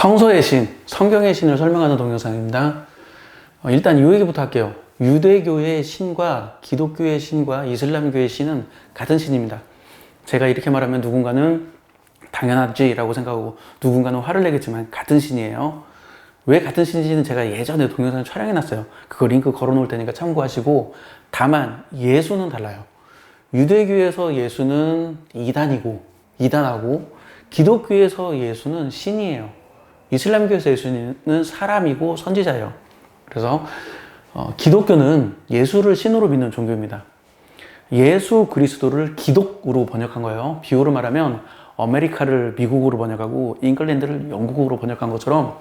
성서의 신, 성경의 신을 설명하는 동영상입니다. 일단 이 얘기부터 할게요. 유대교의 신과 기독교의 신과 이슬람교의 신은 같은 신입니다. 제가 이렇게 말하면 누군가는 당연하지라고 생각하고 누군가는 화를 내겠지만 같은 신이에요. 왜 같은 신인지는 제가 예전에 동영상 촬영해놨어요. 그거 링크 걸어놓을 테니까 참고하시고, 다만 예수는 달라요. 유대교에서 예수는 이단하고 기독교에서 예수는 신이에요. 이슬람교에서 예수는 사람이고 선지자예요. 그래서 기독교는 예수를 신으로 믿는 종교입니다. 예수 그리스도를 기독으로 번역한 거예요. 비유로 말하면 아메리카를 미국으로 번역하고 잉글랜드를 영국으로 번역한 것처럼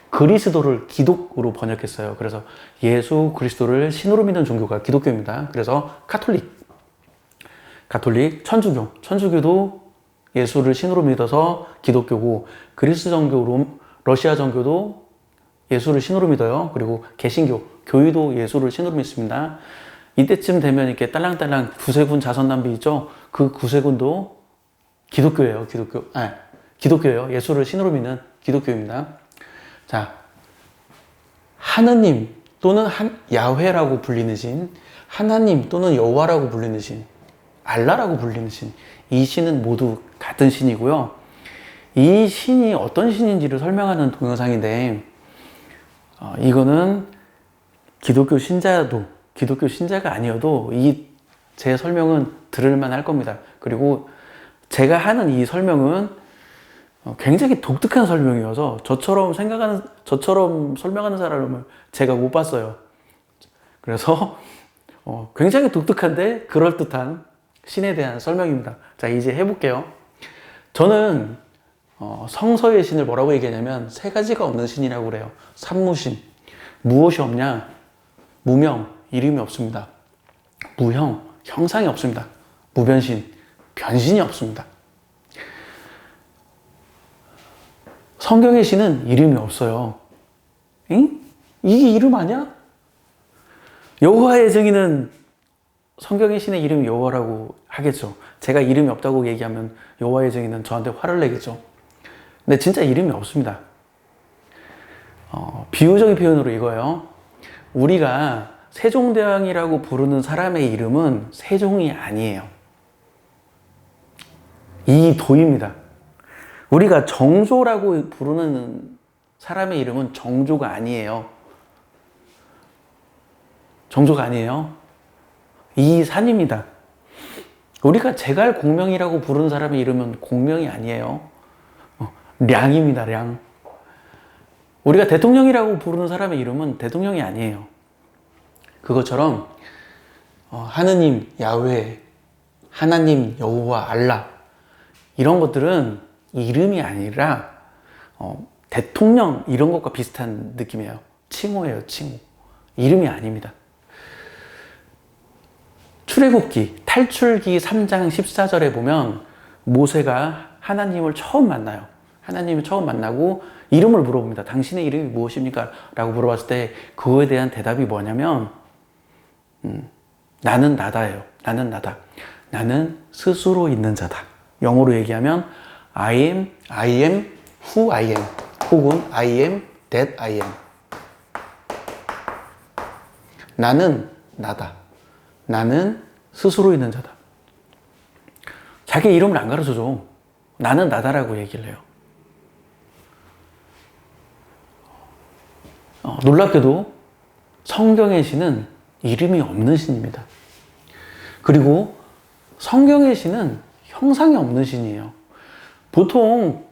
그리스도를 기독으로 번역했어요. 그래서 예수 그리스도를 신으로 믿는 종교가 기독교입니다. 그래서 가톨릭, 천주교도 예수를 신으로 믿어서 기독교고, 그리스 정교, 러시아 정교도 예수를 신으로 믿어요. 그리고 개신교, 교회도 예수를 신으로 믿습니다. 이때쯤 되면 이렇게 딸랑딸랑 구세군 자선남비 있죠? 그 구세군도 기독교예요. 기독교예요. 예수를 신으로 믿는 기독교입니다. 자, 하느님 또는 야훼라고 불리는 신, 하나님 또는 여호와라고 불리는 신, 알라라고 불리는 신, 이 신은 모두 같은 신이고요. 이 신이 어떤 신인지를 설명하는 동영상인데, 이거는 기독교 신자가 아니어도 제 설명은 들을만 할 겁니다. 그리고 제가 하는 이 설명은 굉장히 독특한 설명이어서 저처럼 설명하는 사람을 제가 못 봤어요. 그래서 굉장히 독특한데 그럴듯한 신에 대한 설명입니다. 자, 이제 해볼게요. 저는 성서의 신을 뭐라고 얘기하냐면 세 가지가 없는 신이라고 그래요. 삼무신. 무엇이 없냐? 무명, 이름이 없습니다. 무형, 형상이 없습니다. 무변신, 변신이 없습니다. 성경의 신은 이름이 없어요. 응? 이게 이름 아니야? 여호와의 증인은 성경의 신의 이름이 여호와라고 하겠죠. 제가 이름이 없다고 얘기하면 여호와의 증인은 저한테 화를 내겠죠. 근데 진짜 이름이 없습니다. 비유적인 표현으로 이거예요. 우리가 세종대왕이라고 부르는 사람의 이름은 세종이 아니에요. 이도입니다. 우리가 정조라고 부르는 사람의 이름은 정조가 아니에요. 정조가 아니에요. 이산입니다. 우리가 제갈공명이라고 부르는 사람의 이름은 공명이 아니에요. 량입니다. 량. 우리가 대통령이라고 부르는 사람의 이름은 대통령이 아니에요. 그것처럼 하느님 야훼, 하나님 여호와 알라, 이런 것들은 이름이 아니라 대통령 이런 것과 비슷한 느낌이에요. 칭호예요. 칭호. 이름이 아닙니다. 출애굽기 탈출기 3장 14절에 보면 모세가 하나님을 처음 만나요. 하나님을 처음 만나고 이름을 물어봅니다. 당신의 이름이 무엇입니까? 라고 물어봤을 때 그거에 대한 대답이 뭐냐면 나는 나다예요. 나는 나다. 나는 스스로 있는 자다. 영어로 얘기하면 I am who I am, 혹은 I am that I am. 나는 나다. 나는 스스로 있는 자다. 자기 이름을 안 가르쳐줘. 나는 나다라고 얘기를 해요. 놀랍게도 성경의 신은 이름이 없는 신입니다. 그리고 성경의 신은 형상이 없는 신이에요. 보통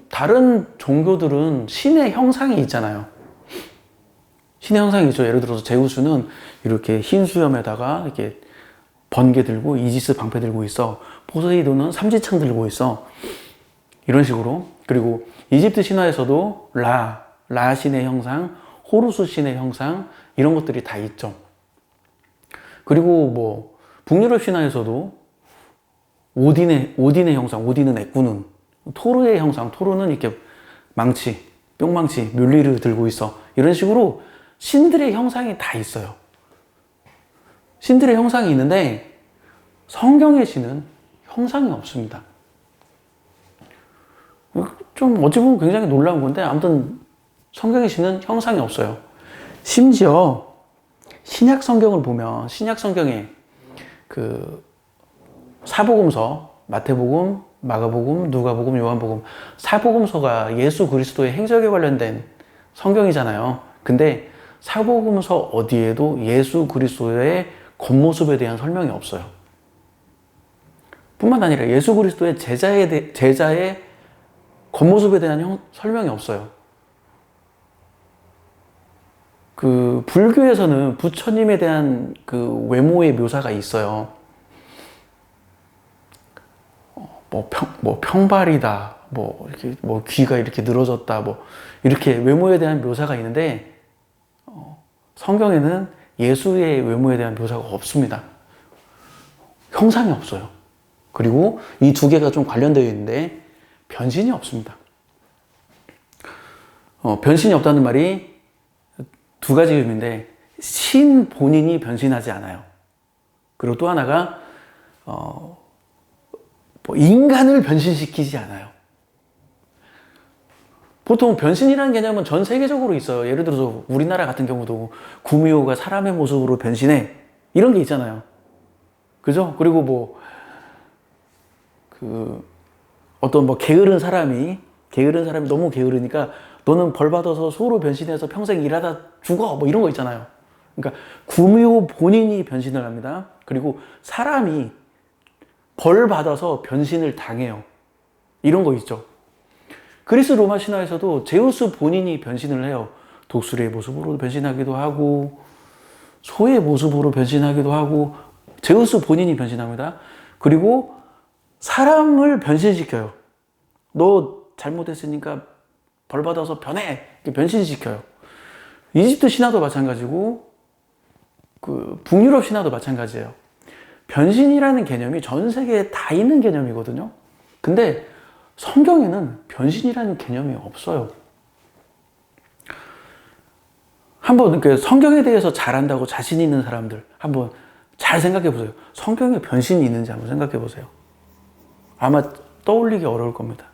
다른 종교들은 신의 형상이 있잖아요. 신의 형상이 있죠. 예를 들어서 제우스는 이렇게 흰 수염에다가 이렇게 번개 들고 이지스 방패 들고 있어. 포세이돈은 삼지창 들고 있어. 이런 식으로. 그리고 이집트 신화에서도 라 신의 형상, 호루스 신의 형상, 이런 것들이 다 있죠. 그리고 북유럽 신화에서도 오딘의 형상, 오딘은 애꾸는, 토르의 형상, 토르는 이렇게 망치, 뿅망치, 뮬리를 들고 있어. 이런 식으로 신들의 형상이 다 있어요. 신들의 형상이 있는데 성경의 신은 형상이 없습니다. 좀 어찌 보면 굉장히 놀라운 건데 아무튼 성경의 신은 형상이 없어요. 심지어 신약 성경을 보면 신약 성경에 그 사복음서, 마태복음, 마가복음, 누가복음, 요한복음, 사복음서가 예수 그리스도의 행적에 관련된 성경이잖아요. 근데 사복음서 어디에도 예수 그리스도의 겉모습에 대한 설명이 없어요. 뿐만 아니라 예수 그리스도의 제자의 겉모습에 대한 설명이 없어요. 그 불교에서는 부처님에 대한 그 외모의 묘사가 있어요. 평발이다, 이렇게, 귀가 이렇게 늘어졌다, 이렇게 외모에 대한 묘사가 있는데, 성경에는 예수의 외모에 대한 묘사가 없습니다. 형상이 없어요. 그리고 이 두 개가 좀 관련되어 있는데, 변신이 없습니다. 변신이 없다는 말이 두 가지 의미인데, 신 본인이 변신하지 않아요. 그리고 또 하나가, 인간을 변신시키지 않아요. 보통 변신이라는 개념은 전 세계적으로 있어요. 예를 들어서 우리나라 같은 경우도 구미호가 사람의 모습으로 변신해. 이런 게 있잖아요. 그죠? 그리고 게으른 사람이 너무 게으르니까 너는 벌 받아서 소로 변신해서 평생 일하다 죽어. 이런 거 있잖아요. 그러니까 구미호 본인이 변신을 합니다. 그리고 사람이 벌 받아서 변신을 당해요. 이런 거 있죠. 그리스 로마 신화에서도 제우스 본인이 변신을 해요. 독수리의 모습으로 변신하기도 하고 소의 모습으로 변신하기도 하고 제우스 본인이 변신합니다. 그리고 사람을 변신시켜요. 너 잘못했으니까 벌 받아서 변해. 이렇게 변신시켜요. 이집트 신화도 마찬가지고 북유럽 신화도 마찬가지예요. 변신이라는 개념이 전 세계에 다 있는 개념이거든요. 근데 성경에는 변신이라는 개념이 없어요. 한번 성경에 대해서 잘한다고 자신 있는 사람들 한번 잘 생각해 보세요. 성경에 변신이 있는지 한번 생각해 보세요. 아마 떠올리기 어려울 겁니다.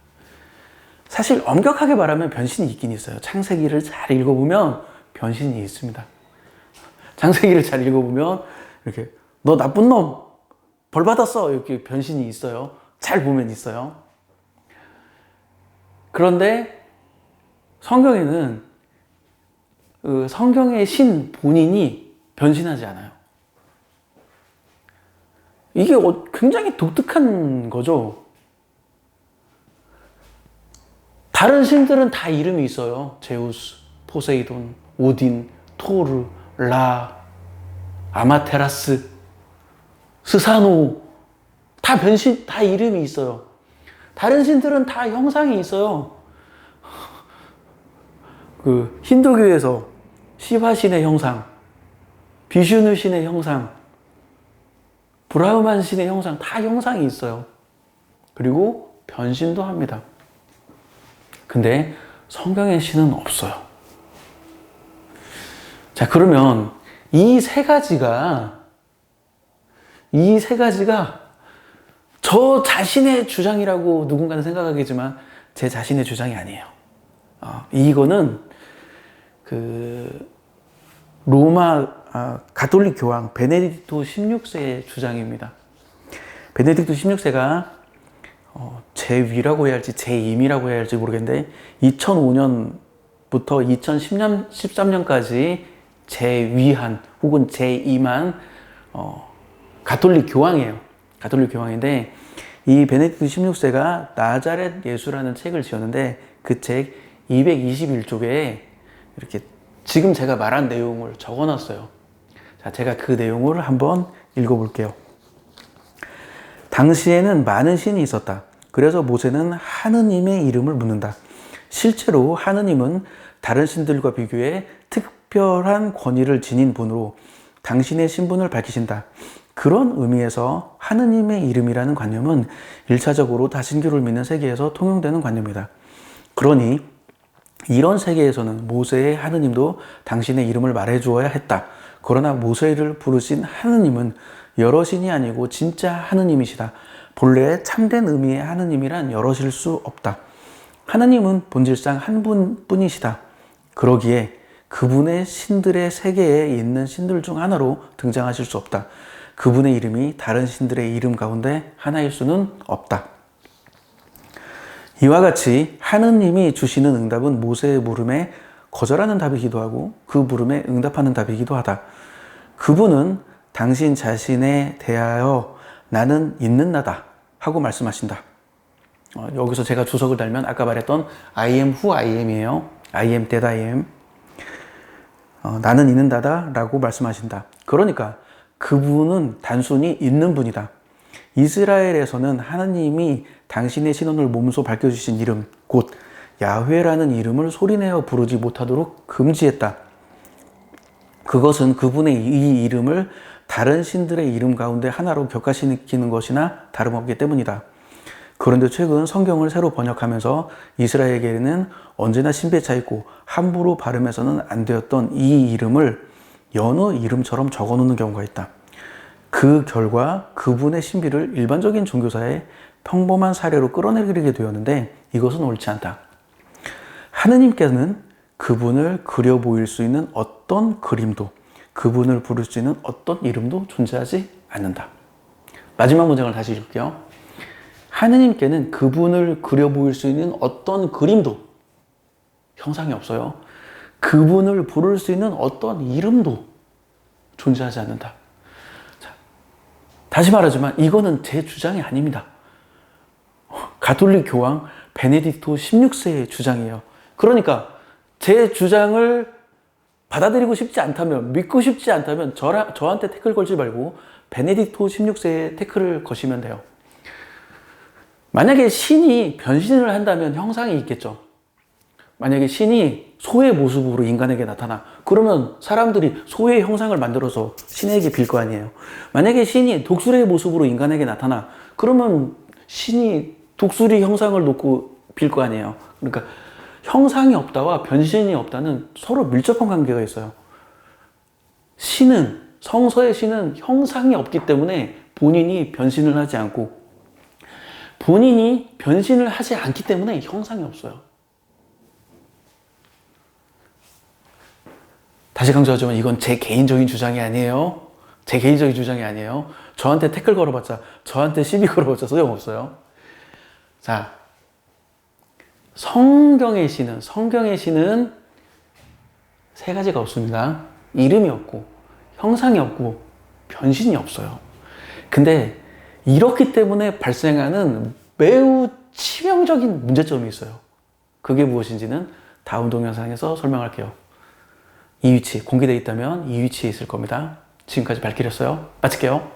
사실 엄격하게 말하면 변신이 있긴 있어요. 창세기를 잘 읽어보면 변신이 있습니다. 창세기를 잘 읽어보면 이렇게 너 나쁜 놈 벌 받았어 이렇게 변신이 있어요. 잘 보면 있어요. 그런데 성경에는 성경의 신 본인이 변신하지 않아요. 이게 굉장히 독특한 거죠. 다른 신들은 다 이름이 있어요. 제우스, 포세이돈, 오딘, 토르, 라, 아마테라스, 스사노 다 이름이 있어요. 다른 신들은 다 형상이 있어요. 힌두교에서 시바신의 형상, 비슈누 신의 형상, 브라흐만 신의 형상, 다 형상이 있어요. 그리고 변신도 합니다. 근데 성경의 신은 없어요. 자, 그러면 이 세 가지가 저 자신의 주장이라고 누군가는 생각하겠지만 제 자신의 주장이 아니에요. 이거는 로마 가톨릭 교황 베네딕토 16세의 주장입니다. 베네딕토 16세가 제위라고 해야 할지 제임이라고 해야 할지 모르겠는데 2005년부터 2013년까지 제위한 혹은 제임한 가톨릭 교황이에요. 가톨릭 교황인데 이 베네딕토 16세가 나자렛 예수라는 책을 지었는데 그 책 221쪽에 이렇게 지금 제가 말한 내용을 적어놨어요. 자, 제가 그 내용을 한번 읽어볼게요. 당시에는 많은 신이 있었다. 그래서 모세는 하느님의 이름을 묻는다. 실제로 하느님은 다른 신들과 비교해 특별한 권위를 지닌 분으로 당신의 신분을 밝히신다. 그런 의미에서 하느님의 이름이라는 관념은 1차적으로 다신교를 믿는 세계에서 통용되는 관념이다. 그러니 이런 세계에서는 모세의 하느님도 당신의 이름을 말해주어야 했다. 그러나 모세를 부르신 하느님은 여러 신이 아니고 진짜 하느님이시다. 본래 참된 의미의 하느님이란 여러실 수 없다. 하나님은 본질상 한 분뿐이시다. 그러기에 그분의 신들의 세계에 있는 신들 중 하나로 등장하실 수 없다. 그분의 이름이 다른 신들의 이름 가운데 하나일 수는 없다. 이와 같이 하느님이 주시는 응답은 모세의 물음에 거절하는 답이기도 하고 그 물음에 응답하는 답이기도 하다. 그분은 당신 자신에 대하여 나는 있는 나다 하고 말씀하신다. 여기서 제가 주석을 달면 아까 말했던 I am who I am이에요. I am that I am. 나는 있는 나다 라고 말씀하신다. 그러니까 그분은 단순히 있는 분이다. 이스라엘에서는 하나님이 당신의 신원을 몸소 밝혀주신 이름, 곧 야훼라는 이름을 소리내어 부르지 못하도록 금지했다. 그것은 그분의 이 이름을 다른 신들의 이름 가운데 하나로 격화시키는 것이나 다름없기 때문이다. 그런데 최근 성경을 새로 번역하면서 이스라엘에게는 언제나 신비에 있고 함부로 발음해서는 안 되었던 이 이름을 여느 이름처럼 적어놓는 경우가 있다. 그 결과 그분의 신비를 일반적인 종교사의 평범한 사례로 끌어내리게 되었는데 이것은 옳지 않다. 하느님께서는 그분을 그려 보일 수 있는 어떤 그림도, 그분을 부를 수 있는 어떤 이름도 존재하지 않는다. 마지막 문장을 다시 읽을게요. 하느님께는 그분을 그려 보일 수 있는 어떤 그림도, 형상이 없어요. 그분을 부를 수 있는 어떤 이름도 존재하지 않는다. 자, 다시 말하지만 이거는 제 주장이 아닙니다. 가톨릭 교황 베네딕토 16세의 주장이에요. 그러니까 제 주장을 받아들이고 싶지 않다면, 믿고 싶지 않다면 저한테 태클 걸지 말고 베네딕토 16세의 태클을 거시면 돼요. 만약에 신이 변신을 한다면 형상이 있겠죠. 만약에 신이 소의 모습으로 인간에게 나타나, 그러면 사람들이 소의 형상을 만들어서 신에게 빌 거 아니에요. 만약에 신이 독수리의 모습으로 인간에게 나타나, 그러면 신이 독수리 형상을 놓고 빌 거 아니에요. 그러니까 형상이 없다와 변신이 없다는 서로 밀접한 관계가 있어요. 신은, 성서의 신은 형상이 없기 때문에 본인이 변신을 하지 않고, 본인이 변신을 하지 않기 때문에 형상이 없어요. 다시 강조하지만 이건 제 개인적인 주장이 아니에요. 제 개인적인 주장이 아니에요. 저한테 태클 걸어봤자, 저한테 시비 걸어봤자 소용없어요. 자, 성경의 신은 세 가지가 없습니다. 이름이 없고, 형상이 없고, 변신이 없어요. 근데 이렇기 때문에 발생하는 매우 치명적인 문제점이 있어요. 그게 무엇인지는 다음 동영상에서 설명할게요. 이 위치, 공개되어 있다면 이 위치에 있을 겁니다. 지금까지 발길이었어요. 마칠게요.